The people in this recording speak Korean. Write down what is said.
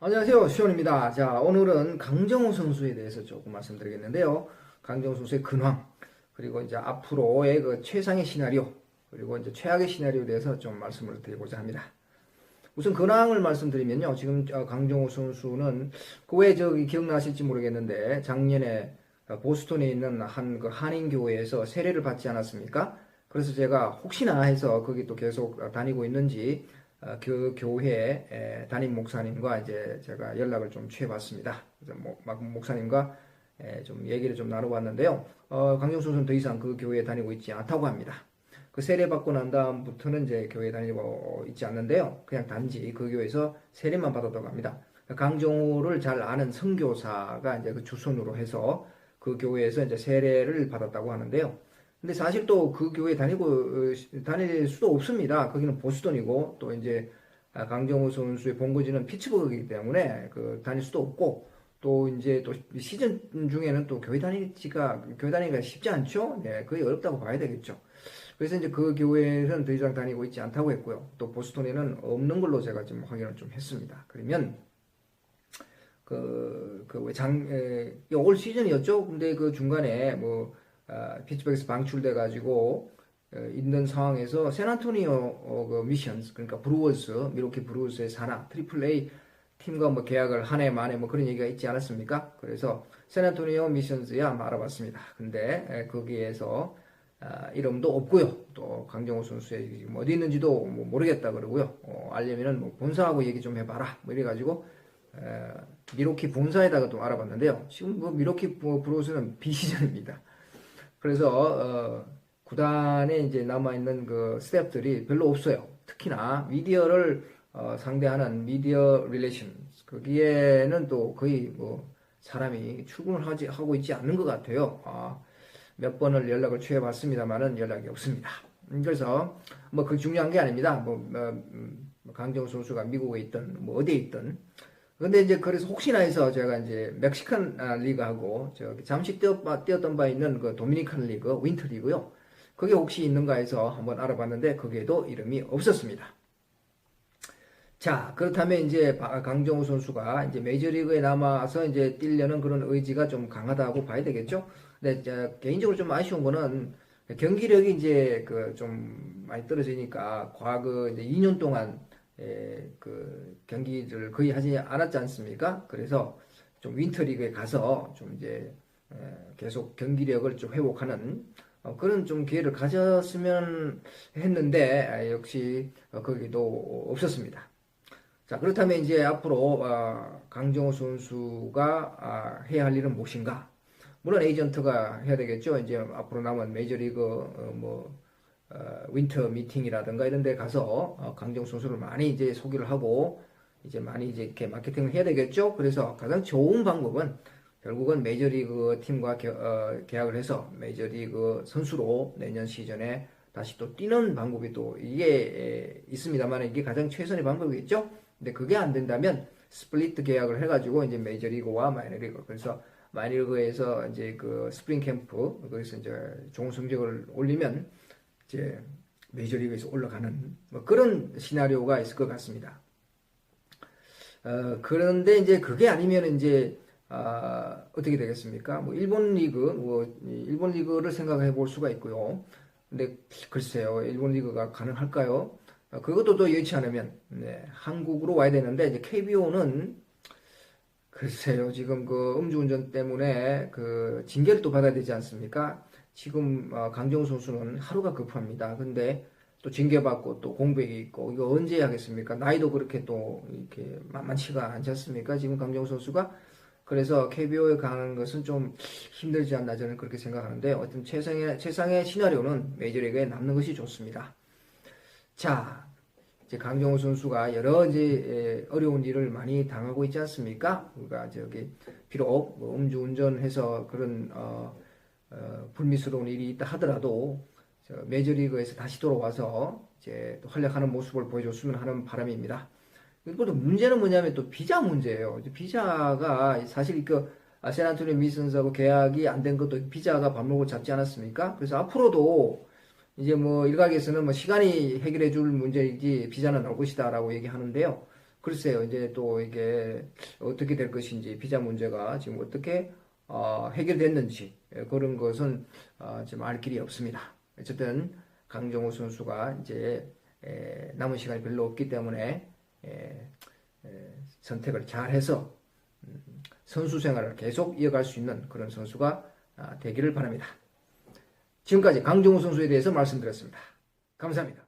안녕하세요. 시원입니다. 자, 오늘은 강정호 선수에 대해서 조금 말씀드리겠는데요. 강정호 선수의 근황, 그리고 이제 앞으로의 그 최상의 시나리오, 그리고 이제 최악의 시나리오에 대해서 좀 말씀을 드리고자 합니다. 우선 근황을 말씀드리면요. 지금 강정호 선수는 그 왜 저기 기억나실지 모르겠는데 작년에 보스턴에 있는 한 그 한인교회에서 세례를 받지 않았습니까? 그래서 제가 혹시나 해서 거기 또 계속 다니고 있는지 그 교회 담임 목사님과 이제 제가 연락을 좀 취해봤습니다. 그래서 목사님과 좀 얘기를 좀 나눠봤는데요. 강정호 선수는 더 이상 그 교회에 다니고 있지 않다고 합니다. 그 세례 받고 난 다음부터는 이제 교회 다니고 있지 않는데요. 그냥 단지 그 교회에서 세례만 받았다고 합니다. 강정호를 잘 아는 선교사가 이제 그 주선으로 해서 그 교회에서 이제 세례를 받았다고 하는데요. 근데 사실 또 그 교회 다닐 수도 없습니다. 거기는 보스턴이고 또 이제 강정호 선수의 본거지는 피츠버그이기 때문에 그 다닐 수도 없고 또 이제 또 시즌 중에는 또 교회 다니기가 쉽지 않죠. 네, 거의 어렵다고 봐야 되겠죠. 그래서 이제 그 교회는 더 이상 다니고 있지 않다고 했고요. 또 보스턴에는 없는 걸로 제가 지금 확인을 좀 했습니다. 그러면 올 시즌이었죠. 근데 그 중간에 피츠버그에서 방출돼 가지고 있는 상황에서 샌안토니오 그 미션스, 그러니까 밀워키 브루워스의 산하 트리플 A 팀과 뭐 계약을 한 해 만에 뭐 그런 얘기가 있지 않았습니까? 그래서 샌안토니오 미션스야 한번 알아봤습니다. 근데 거기에서 이름도 없고요. 또 강정호 선수의 지금 어디 있는지도 뭐 모르겠다 그러고요. 알려면은 뭐 본사하고 얘기 좀 해봐라. 뭐 이래가지고 미러키 본사에다가 또 알아봤는데요. 지금 뭐 미러키 브루워스는 비시즌입니다. 그래서 구단에 이제 남아있는 그 스태프들이 별로 없어요. 특히나 미디어를 상대하는 미디어 릴레이션 거기에는 또 거의 뭐 사람이 출근을 하고 있지 않는 것 같아요. 몇 번을 연락을 취해봤습니다만은 연락이 없습니다. 그래서 뭐 그 중요한 게 아닙니다. 강정호 선수가 미국에 있든 뭐 어디에 있든. 근데 이제 그래서 혹시나 해서 제가 이제 멕시칸 리그하고 저기 잠시 뛰었던 바 있는 그 도미니칸 리그 윈터 리그요. 그게 혹시 있는가 해서 한번 알아봤는데 거기에도 이름이 없었습니다. 자, 그렇다면 이제 강정호 선수가 이제 메이저리그에 남아서 이제 뛰려는 그런 의지가 좀 강하다고 봐야 되겠죠. 근데 개인적으로 좀 아쉬운 거는 경기력이 이제 그 좀 많이 떨어지니까 과거 이제 2년 동안 그 경기를 거의 하지 않았지 않습니까? 그래서 좀 윈터리그에 가서 좀 이제 계속 경기력을 좀 회복하는 그런 좀 기회를 가졌으면 했는데 역시 거기도 없었습니다. 자, 그렇다면 이제 앞으로 강정호 선수가 해야 할 일은 무엇인가? 물론 에이전트가 해야 되겠죠. 이제 앞으로 남은 메이저리그 윈터 미팅이라든가 이런 데 가서 강정호 선수를 많이 이제 소개를 하고 이제 많이 이제 이렇게 마케팅을 해야 되겠죠. 그래서 가장 좋은 방법은 결국은 메이저리그 팀과 계약을 해서 메이저리그 선수로 내년 시즌에 다시 또 뛰는 방법이 또 이게 있습니다만 이게 가장 최선의 방법이겠죠. 근데 그게 안 된다면 스플리트 계약을 해가지고 이제 메이저리그와 마이너리그 그래서 마이너리그에서 이제 그 스프링 캠프 거기서 이제 좋은 성적을 올리면 이제 메이저리그에서 올라가는 뭐 그런 시나리오가 있을 것 같습니다. 그런데 이제 그게 아니면 이제 어떻게 되겠습니까? 일본 리그를 생각해 볼 수가 있고요. 근데 글쎄요, 일본 리그가 가능할까요? 그것도 또 여의치 않으면 네, 한국으로 와야 되는데 이제 KBO는 글쎄요, 지금 그 음주운전 때문에 그 징계를 또 받아야 되지 않습니까? 지금 강정호 선수는 하루가 급합니다. 근데 또 징계받고 또 공백이 있고 이거 언제 하겠습니까? 나이도 그렇게 또 이렇게 만만치가 않지 않습니까? 지금 강정호 선수가 그래서 KBO에 가는 것은 좀 힘들지 않나 저는 그렇게 생각하는데 어떤 최상의 시나리오는 메이저리그에 남는 것이 좋습니다. 자, 이제 강정호 선수가 여러 이제 어려운 일을 많이 당하고 있지 않습니까? 그러니까 비록 음주운전해서 그런 불미스러운 일이 있다 하더라도 메이저리그에서 다시 돌아와서 이제 또 활약하는 모습을 보여줬으면 하는 바람입니다. 그리고 또 문제는 뭐냐면 또 비자 문제예요. 비자가 사실 샌안토니오 미슨스하고 계약이 안 된 것도 비자가 발목을 잡지 않았습니까? 그래서 앞으로도 이제 일각에서는 시간이 해결해 줄 문제이지 비자는 올 것이다라고 얘기하는데요. 글쎄요, 이제 또 이게 어떻게 될 것인지, 비자 문제가 지금 어떻게 해결됐는지, 그런 것은 지금 알 길이 없습니다. 어쨌든 강정호 선수가 이제 남은 시간이 별로 없기 때문에 선택을 잘 해서 선수 생활을 계속 이어갈 수 있는 그런 선수가 되기를 바랍니다. 지금까지 강정호 선수에 대해서 말씀드렸습니다. 감사합니다.